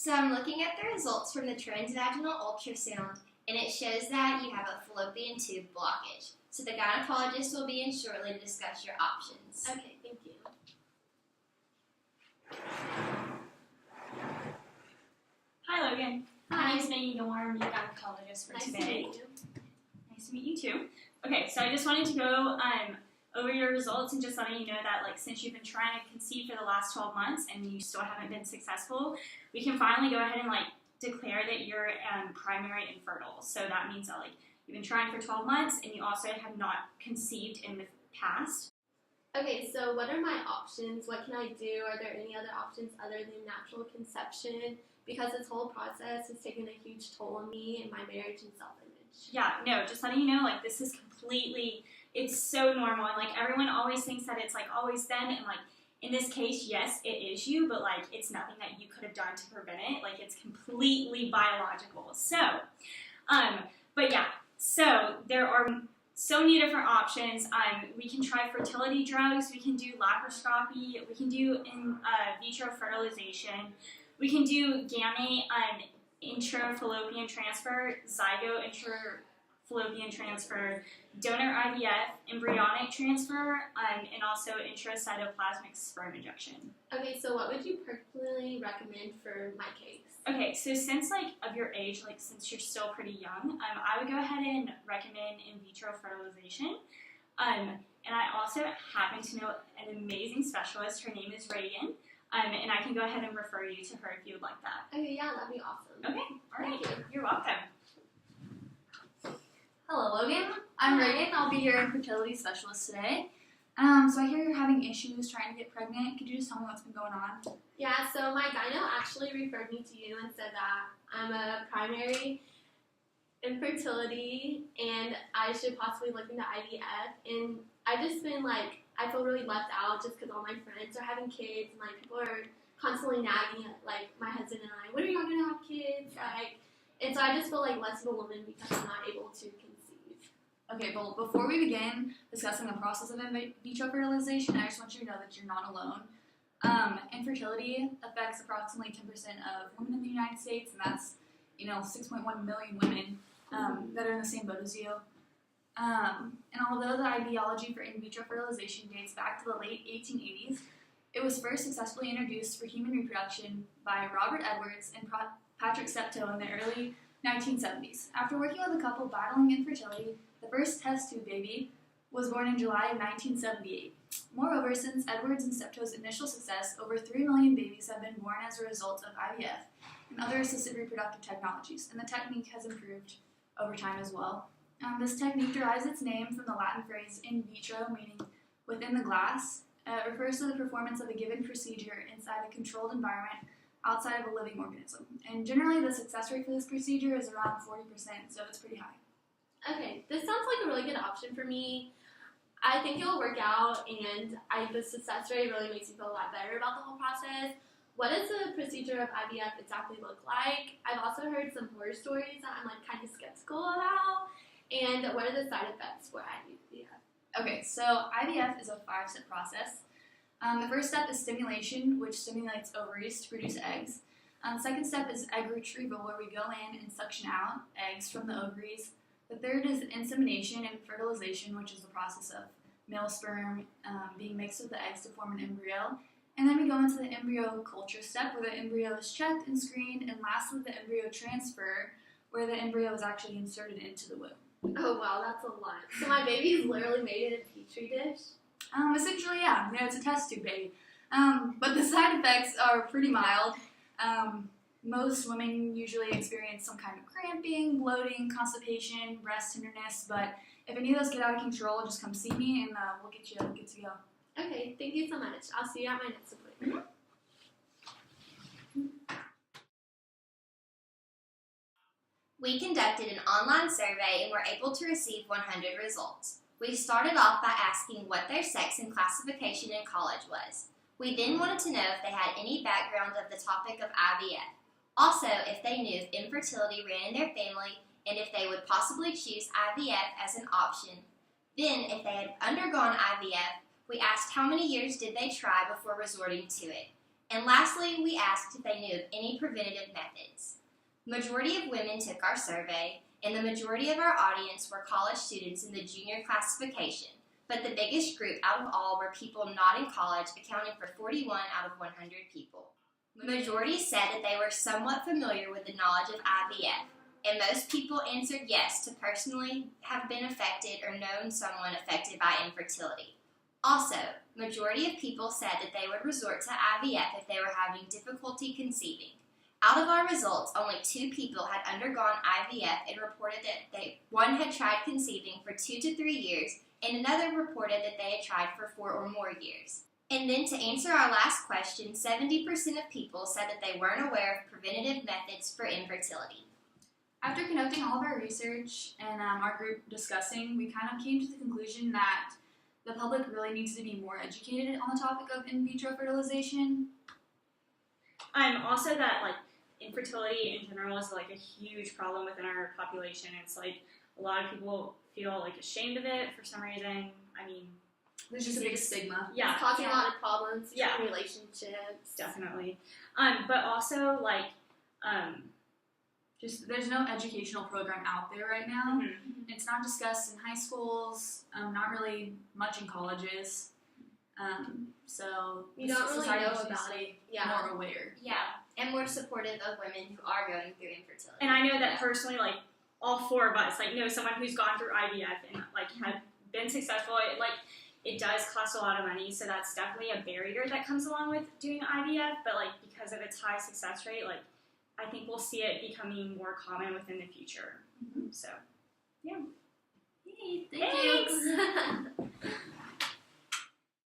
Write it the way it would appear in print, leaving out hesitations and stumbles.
So I'm looking at the results from the transvaginal ultrasound, and it shows that you have a fallopian tube blockage. So the gynecologist will be in shortly to discuss your options. Okay, thank you. Hi, Logan. Hi. My name is Gilmore. I'm your gynecologist for today. Nice to meet you. Nice to meet you too. Okay, so I just wanted to go over your results and just letting you know that since you've been trying to conceive for the last 12 months and you still haven't been successful, we can finally go ahead and declare that you're primary infertile. So that means that you've been trying for 12 months and you also have not conceived in the past. Okay, so what are my options? What can I do? Are there any other options other than natural conception? Because this whole process has taken a huge toll on me and my marriage and self-image. Yeah, no, just letting you know, this is completely, it's so normal, and everyone always thinks that it's always them, and in this case, yes, it is you, but it's nothing that you could have done to prevent it. It's completely biological. So, but yeah, so there are so many different options. We can try fertility drugs, we can do laparoscopy, we can do in vitro fertilization, we can do gamete intrafallopian transfer, zygote intrafallopian transfer, donor IVF, embryonic transfer, and also intracytoplasmic sperm injection. Okay, so what would you personally recommend for my case? Okay, so since of your age, since you're still pretty young, I would go ahead and recommend in vitro fertilization. And I also happen to know an amazing specialist. Her name is Regan. And I can go ahead and refer you to her if you would like that. Okay, yeah, that'd be awesome. Okay, all right. Thank you. You're welcome. Hello, Logan. I'm Regan. I'll be your fertility specialist today. So I hear you're having issues trying to get pregnant. Could you just tell me what's been going on? Yeah, so my gyno actually referred me to you and said that I'm a primary infertility and I should possibly look into IVF. And I've just been I feel really left out just because all my friends are having kids and people are constantly nagging at my husband and I, when are y'all gonna have kids? And so I just feel less of a woman because I'm not able to conceive. Okay, well, before we begin discussing the process of in vitro fertilization, I just want you to know that you're not alone. Infertility affects approximately 10% of women in the United States, and that's 6.1 million women that are in the same boat as you. And although the ideology for in vitro fertilization dates back to the late 1880s, it was first successfully introduced for human reproduction by Robert Edwards and Patrick Steptoe in the early 1970s. After working with a couple battling infertility, the first test tube baby was born in July of 1978. Moreover, since Edwards and Steptoe's initial success, over 3 million babies have been born as a result of IVF and other assisted reproductive technologies, and the technique has improved over time as well. This technique derives its name from the Latin phrase in vitro, meaning within the glass. It refers to the performance of a given procedure inside a controlled environment outside of a living organism. And generally, the success rate for this procedure is around 40%, so it's pretty high. Okay, this sounds like a really good option for me. I think it'll work out, and the success rate really makes me feel a lot better about the whole process. What does the procedure of IVF exactly look like? I've also heard some horror stories that I'm kind of skeptical about. And what are the side effects for IVF? Okay, so IVF is a 5-step process. The first step is stimulation, which stimulates ovaries to produce eggs. The second step is egg retrieval, where we go in and suction out eggs from the ovaries. The third is insemination and fertilization, which is the process of male sperm being mixed with the eggs to form an embryo. And then we go into the embryo culture step, where the embryo is checked and screened. And lastly, the embryo transfer, where the embryo is actually inserted into the womb. Oh wow, that's a lot. So my baby is literally made in a petri dish? Essentially, yeah. It's a test tube baby. But the side effects are pretty mild. Most women usually experience some kind of cramping, bloating, constipation, breast tenderness. But if any of those get out of control, just come see me and we'll get you good to go. Okay, thank you so much. I'll see you at my next appointment. We conducted an online survey and were able to receive 100 results. We started off by asking what their sex and classification in college was. We then wanted to know if they had any background of the topic of IVF. Also, if they knew if infertility ran in their family and if they would possibly choose IVF as an option. Then, if they had undergone IVF, we asked how many years did they try before resorting to it. And lastly, we asked if they knew of any preventative methods. Majority of women took our survey, and the majority of our audience were college students in the junior classification, but the biggest group out of all were people not in college, accounting for 41 out of 100 people. Majority said that they were somewhat familiar with the knowledge of IVF, and most people answered yes to personally have been affected or known someone affected by infertility. Also, majority of people said that they would resort to IVF if they were having difficulty conceiving. Out of our results, only 2 people had undergone IVF and reported that one had tried conceiving for 2 to 3 years, and another reported that they had tried for 4 or more years. And then to answer our last question, 70% of people said that they weren't aware of preventative methods for infertility. After conducting all of our research and our group discussing, we kind of came to the conclusion that the public really needs to be more educated on the topic of in vitro fertilization. Also that, like, infertility in general is, like, a huge problem within our population. It's, like, a lot of people feel, like, ashamed of it for some reason. I mean, There's just a big stigma. yeah. It's causing a lot of problems in relationships. Definitely. But also, like, Just there's no educational program out there right now. mhm. It's not discussed in high schools, not really much in colleges. So You don't really society know just needs about to it. be more aware. Yeah, and more supportive of women who are going through infertility. And I know that personally, like, all 4 of us, like, know someone who's gone through IVF and, like, had been successful. It does cost a lot of money, so that's definitely a barrier that comes along with doing IVF. But, like, because of its high success rate, like, I think we'll see it becoming more common within the future. So, yeah. Yay, Thanks. you.